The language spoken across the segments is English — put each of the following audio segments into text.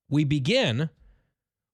We begin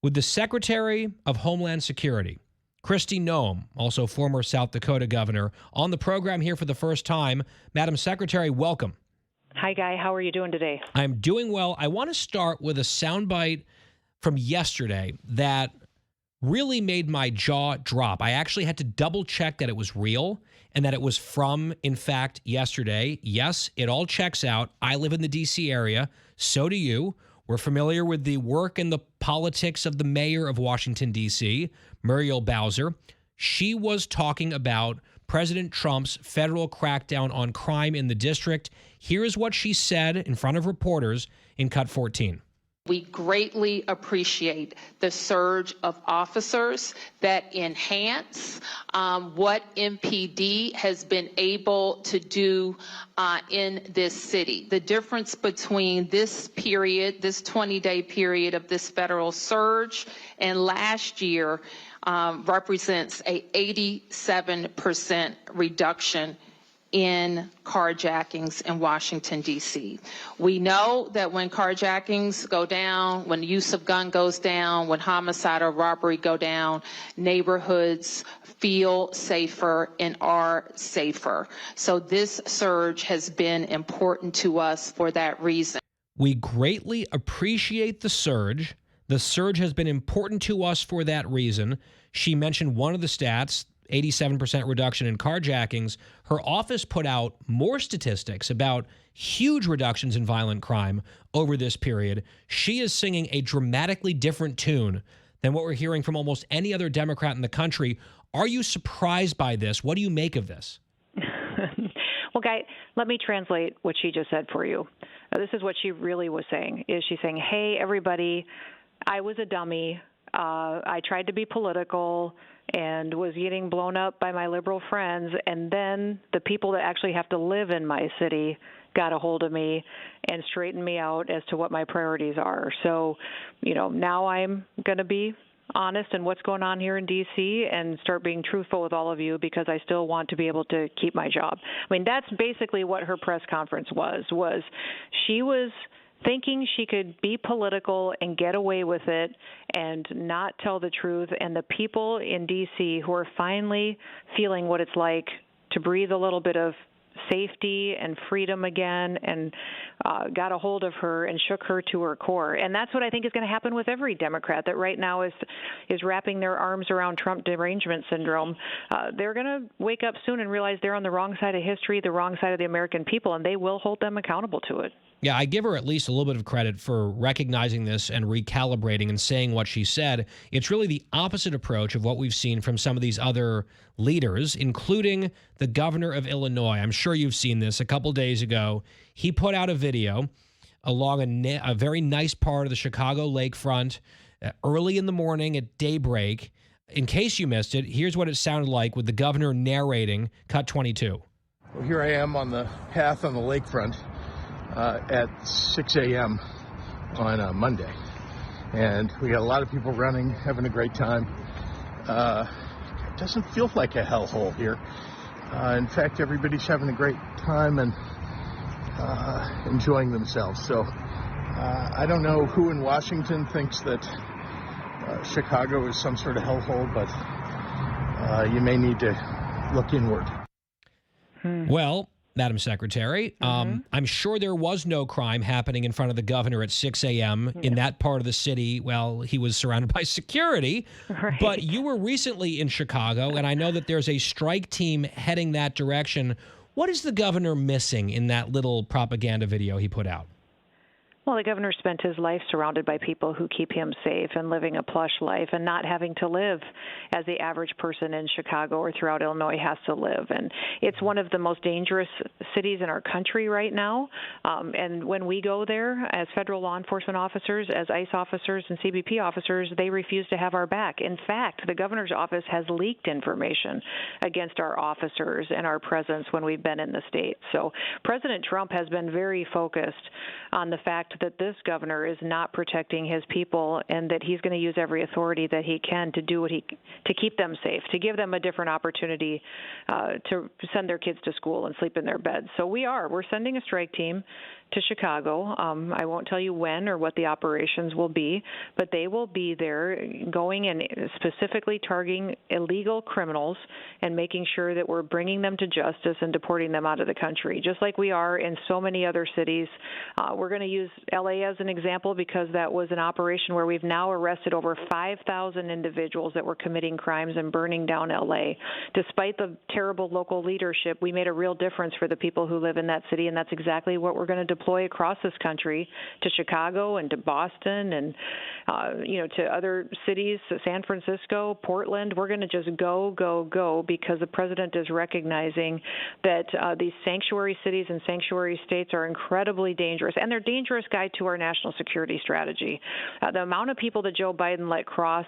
with the Secretary of Homeland Security, Kristi Noem, also former South Dakota governor, on the program here for the first time. Madam Secretary, welcome. Hi, Guy. How are you doing today? I'm doing well. I want to start with a soundbite from yesterday that really made my jaw drop. I actually had to double check that it was real and that it was from, in fact, yesterday. Yes, it all checks out. I live in the D.C. area. So do you. We're familiar with the work and the politics of the mayor of Washington, D.C., Muriel Bowser. She was talking about President Trump's federal crackdown on crime in the district. Here is what she said in front of reporters in Cut 14. We greatly appreciate the surge of officers that enhance what MPD has been able to do in this city. The difference between this period, this 20-day period of this federal surge and last year represents a 87% reduction in carjackings in Washington, D.C. We know that when carjackings go down, when the use of gun goes down, when homicide or robbery go down, neighborhoods feel safer and are safer. So this surge has been important to us for that reason. We greatly appreciate the surge. The surge has been important to us for that reason. She mentioned one of the stats, 87% reduction in carjackings. Her office put out more statistics about huge reductions in violent crime over this period. She is singing a dramatically different tune than what we're hearing from almost any other Democrat in the country. Are you surprised by this? What do you make of this? Well, Guy, let me translate what she just said for you. This is what she really was saying. Is she saying, hey, everybody, I was a dummy. I tried to be political and was getting blown up by my liberal friends, and then the people that actually have to live in my city got a hold of me and straightened me out as to what my priorities are. So, now I'm going to be honest in what's going on here in D.C. and start being truthful with all of you because I still want to be able to keep my job. I mean, that's basically what her press conference was she was thinking she could be political and get away with it and not tell the truth. And the people in D.C. who are finally feeling what it's like to breathe a little bit of safety and freedom again and got a hold of her and shook her to her core. And that's what I think is going to happen with every Democrat that right now is wrapping their arms around Trump derangement syndrome. They're going to wake up soon and realize they're on the wrong side of history, the wrong side of the American people, and they will hold them accountable to it. Yeah, I give her at least a little bit of credit for recognizing this and recalibrating and saying what she said. It's really the opposite approach of what we've seen from some of these other leaders, including the governor of Illinois. I'm sure you've seen this. A couple days ago, he put out a video along a very nice part of the Chicago lakefront early in the morning at daybreak. In case you missed it, here's what it sounded like with the governor narrating Cut 22. Well, here I am on the path on the lakefront at 6 a.m. on a Monday. And we got a lot of people running, having a great time. It doesn't feel like a hellhole here. In fact, everybody's having a great time and enjoying themselves. So I don't know who in Washington thinks that Chicago is some sort of hellhole, but you may need to look inward. Well, Madam Secretary, I'm sure there was no crime happening in front of the governor at 6 a.m. in that part of the city. Well, he was surrounded by security. Right. But you were recently in Chicago, and I know that there's a strike team heading that direction. What is the governor missing in that little propaganda video he put out? Well, the governor spent his life surrounded by people who keep him safe and living a plush life and not having to live as the average person in Chicago or throughout Illinois has to live. And it's one of the most dangerous cities in our country right now. And when we go there as federal law enforcement officers, as ICE officers and CBP officers, they refuse to have our back. In fact, the governor's office has leaked information against our officers and our presence when we've been in the state. So President Trump has been very focused on the fact that this governor is not protecting his people and that he's going to use every authority that he can to do to keep them safe, to give them a different opportunity to send their kids to school and sleep in their beds. So we're sending a strike team to Chicago. I won't tell you when or what the operations will be, but they will be there going and specifically targeting illegal criminals and making sure that we're bringing them to justice and deporting them out of the country, just like we are in so many other cities. We're going to use L.A. as an example because that was an operation where we've now arrested over 5,000 individuals that were committing crimes and burning down L.A. Despite the terrible local leadership, we made a real difference for the people who live in that city, and that's exactly what we're going to deploy across this country to Chicago and to Boston and to other cities, San Francisco, Portland. We're going to just go because the president is recognizing that these sanctuary cities and sanctuary states are incredibly dangerous, and they're dangerous, Guy, to our national security strategy. The amount of people that Joe Biden let cross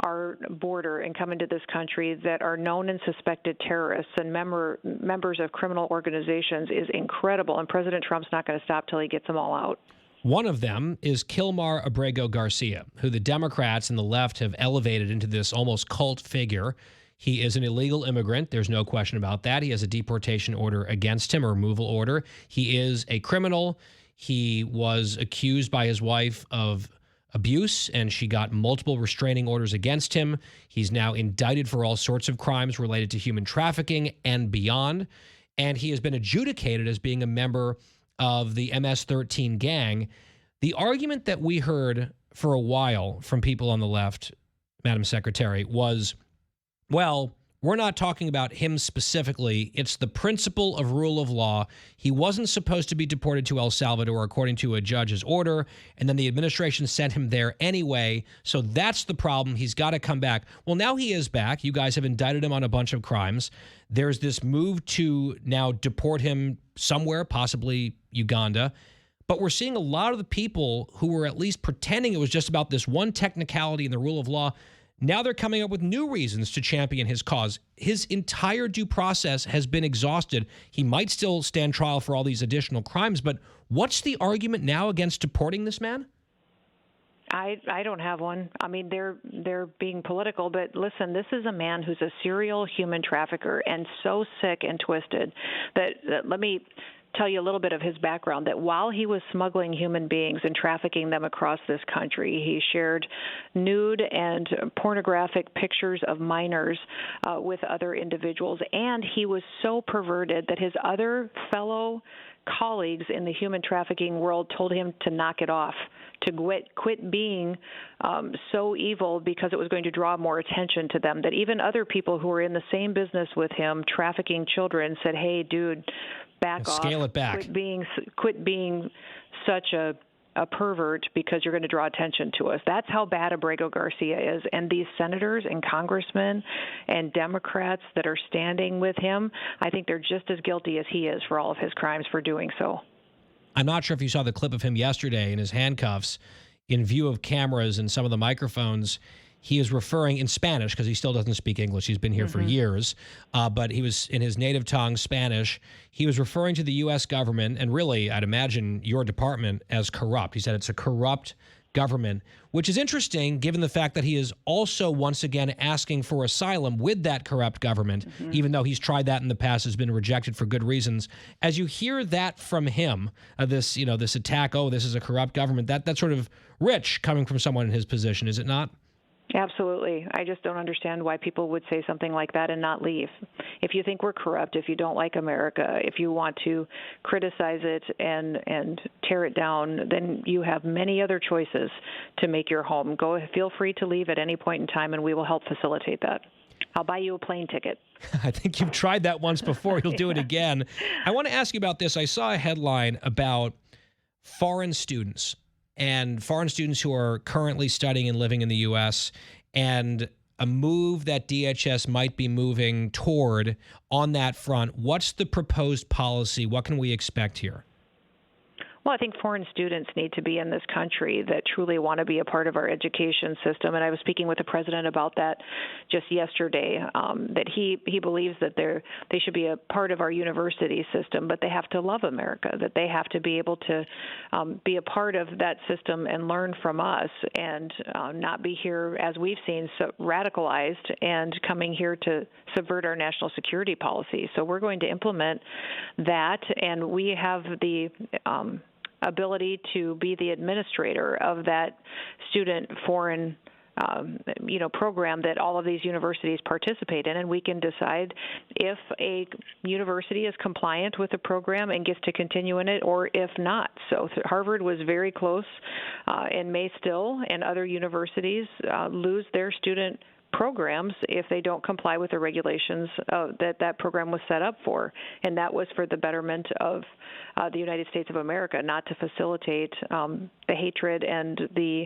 our border and come into this country that are known and suspected terrorists and members of criminal organizations is incredible, and President Trump's not going to stop till he gets them all out. One of them is Kilmar Abrego Garcia, who the Democrats and the left have elevated into this almost cult figure. He is an illegal immigrant. There's no question about that. He has a deportation order against him, a removal order. He is a criminal. He was accused by his wife of abuse, and she got multiple restraining orders against him. He's now indicted for all sorts of crimes related to human trafficking and beyond. And he has been adjudicated as being a member of the MS-13 gang. The argument that we heard for a while from people on the left, Madam Secretary, was, well, we're not talking about him specifically. It's the principle of rule of law. He wasn't supposed to be deported to El Salvador according to a judge's order, and then the administration sent him there anyway. So that's the problem. He's got to come back. Well, now he is back. You guys have indicted him on a bunch of crimes. There's this move to now deport him somewhere, possibly Uganda. But we're seeing a lot of the people who were at least pretending it was just about this one technicality in the rule of law. Now they're coming up with new reasons to champion his cause. His entire due process has been exhausted. He might still stand trial for all these additional crimes, but what's the argument now against deporting this man? I don't have one. I mean, they're being political, but listen, this is a man who's a serial human trafficker and so sick and twisted that let me tell you a little bit of his background, that while he was smuggling human beings and trafficking them across this country, he shared nude and pornographic pictures of minors with other individuals, and he was so perverted that his other fellow colleagues in the human trafficking world told him to knock it off, to quit being so evil because it was going to draw more attention to them, that even other people who were in the same business with him, trafficking children, said, hey, dude, back off. Scale it back. Quit being such a pervert because you're going to draw attention to us. That's how bad Abrego Garcia is. And these senators and congressmen and Democrats that are standing with him, I think they're just as guilty as he is for all of his crimes for doing so. I'm not sure if you saw the clip of him yesterday in his handcuffs. In view of cameras and some of the microphones, he is referring in Spanish because he still doesn't speak English. He's been here for years, but he was in his native tongue, Spanish. He was referring to the U.S. government and really, I'd imagine, your department as corrupt. He said it's a corrupt government, which is interesting given the fact that he is also once again asking for asylum with that corrupt government, even though he's tried that in the past, has been rejected for good reasons. As you hear that from him, this attack, oh, this is a corrupt government, that's sort of rich coming from someone in his position, is it not? Absolutely. I just don't understand why people would say something like that and not leave. If you think we're corrupt, if you don't like America, if you want to criticize it and tear it down, then you have many other choices to make your home. Feel free to leave at any point in time, and we will help facilitate that. I'll buy you a plane ticket. I think you've tried that once before. You'll do it again. I want to ask you about this. I saw a headline about foreign students who are currently studying and living in the U.S., and a move that DHS might be moving toward on that front. What's the proposed policy? What can we expect here? Well, I think foreign students need to be in this country that truly want to be a part of our education system. And I was speaking with the president about that just yesterday, that he believes that they should be a part of our university system, but they have to love America, that they have to be able to be a part of that system and learn from us and not be here, as we've seen, so radicalized and coming here to subvert our national security policy. So we're going to implement that, and we have the ability to be the administrator of that student foreign program that all of these universities participate in, and we can decide if a university is compliant with the program and gets to continue in it, or if not. So Harvard was very close and may still, and other universities lose their student programs if they don't comply with the regulations that program was set up for. And that was for the betterment of the United States of America, not to facilitate the hatred and the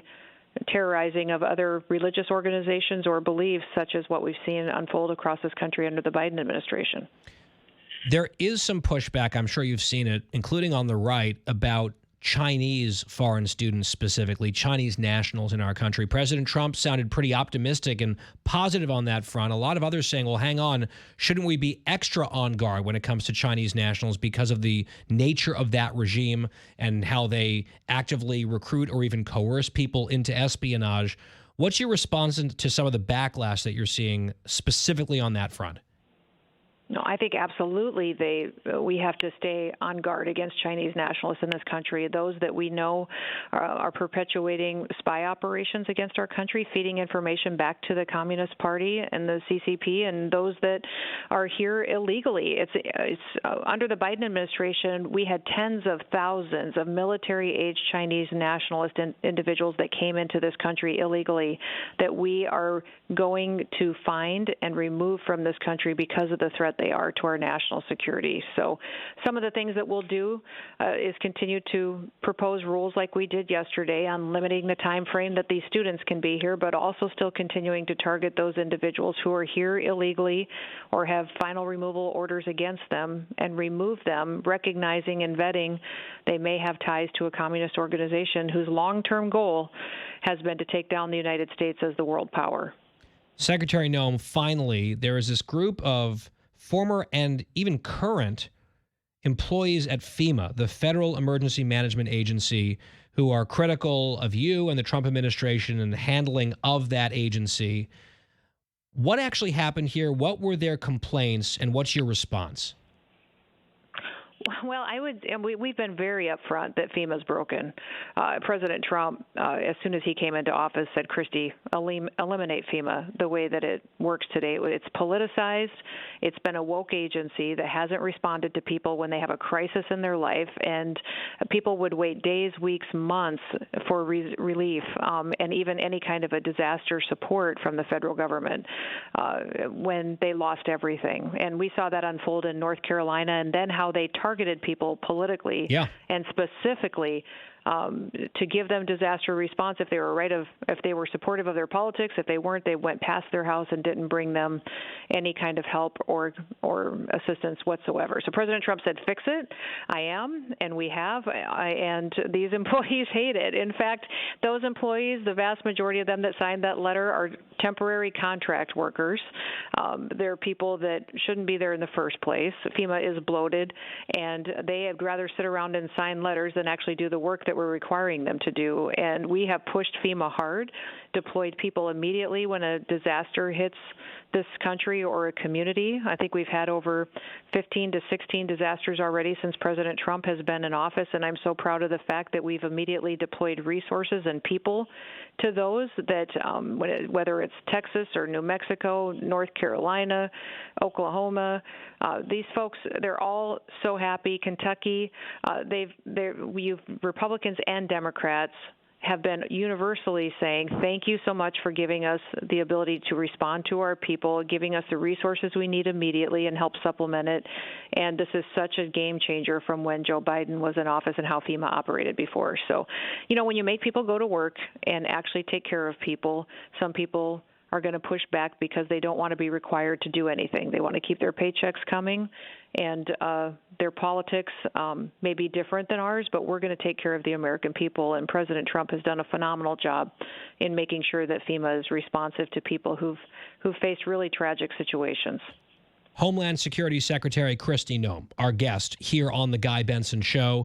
terrorizing of other religious organizations or beliefs, such as what we've seen unfold across this country under the Biden administration. There is some pushback, I'm sure you've seen it, including on the right, about Chinese foreign students, specifically Chinese nationals in our country. President Trump sounded pretty optimistic and positive on that front. A lot of others saying, well, hang on, shouldn't we be extra on guard when it comes to Chinese nationals because of the nature of that regime and how they actively recruit or even coerce people into espionage? What's your response to some of the backlash that you're seeing specifically on that front? No, I think absolutely we have to stay on guard against Chinese nationalists in this country, those that we know are perpetuating spy operations against our country, feeding information back to the Communist Party and the CCP, and those that are here illegally. It's under the Biden administration, we had tens of thousands of military-age Chinese nationalist individuals that came into this country illegally that we are going to find and remove from this country because of the threat they are to our national security. So some of the things that we'll do is continue to propose rules like we did yesterday on limiting the time frame that these students can be here, but also still continuing to target those individuals who are here illegally or have final removal orders against them and remove them, recognizing and vetting they may have ties to a communist organization whose long-term goal has been to take down the United States as the world power. Secretary Noem, finally, there is this group of former and even current employees at FEMA, the Federal Emergency Management Agency, who are critical of you and the Trump administration and the handling of that agency. What actually happened here? What were their complaints, and what's your response? Well, we've been very upfront that FEMA's broken. President Trump, as soon as he came into office, said, Kristi, eliminate FEMA the way that it works today. It's politicized. It's been a woke agency that hasn't responded to people when they have a crisis in their life, and people would wait days, weeks, months for relief and even any kind of a disaster support from the federal government when they lost everything. And we saw that unfold in North Carolina, and then how they targeted people politically and specifically to give them disaster response if they were supportive of their politics. If they weren't, they went past their house and didn't bring them any kind of help or assistance whatsoever. So President Trump said, fix it. I am, and we have, and these employees hate it. In fact, those employees, the vast majority of them that signed that letter are temporary contract workers. They're people that shouldn't be there in the first place. FEMA is bloated, and they would rather sit around and sign letters than actually do the work that we're requiring them to do. And we have pushed FEMA hard, deployed people immediately when a disaster hits this country or a community. I think we've had over 15 to 16 disasters already since President Trump has been in office, and I'm so proud of the fact that we've immediately deployed resources and people to those that, whether it's Texas or New Mexico, North Carolina, Oklahoma, these folks, they're all so happy. Kentucky, Republicans and Democrats have been universally saying, thank you so much for giving us the ability to respond to our people, giving us the resources we need immediately and help supplement it. And this is such a game changer from when Joe Biden was in office and how FEMA operated before. So, when you make people go to work and actually take care of people, some people are going to push back because they don't want to be required to do anything. They want to keep their paychecks coming, and their politics may be different than ours, but we're going to take care of the American people. And President Trump has done a phenomenal job in making sure that FEMA is responsive to people who've faced really tragic situations. Homeland Security Secretary Kristi Noem, our guest here on the Guy Benson Show.